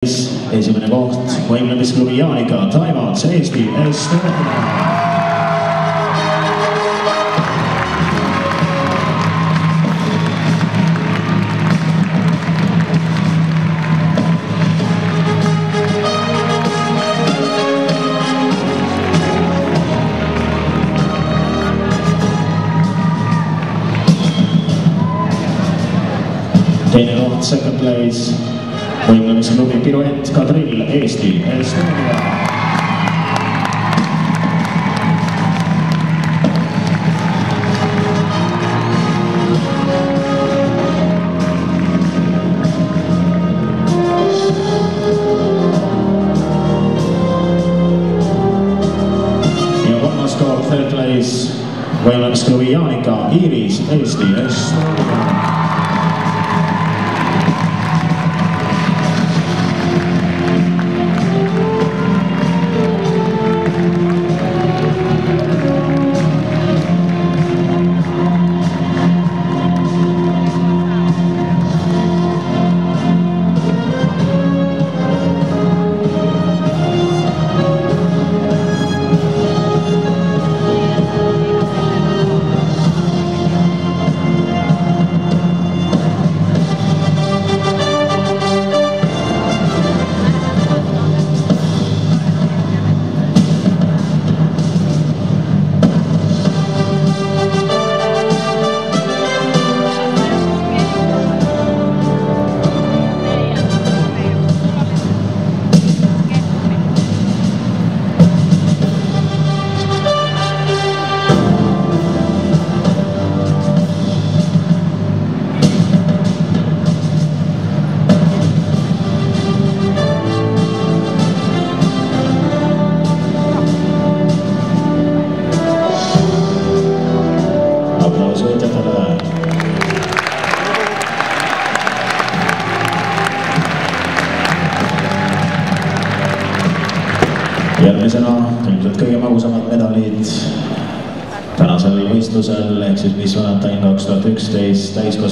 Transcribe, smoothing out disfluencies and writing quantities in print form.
Esimene koht võimlemisklubi Jaanika, Taiwan, Eesti, Estonia. Teine koht, second place. Võimlemisklubi Piruett, Kadrill, Eesti, Estonia. Ja kolmas koht, third place. Võimlemisklubi Jaanika, Iiris, Eesti, Estonia. Järgmisena ilmselt kõige magusamad medalid tänasel võistlusel ehk siis Miss Valentine 2011 täiskasvanu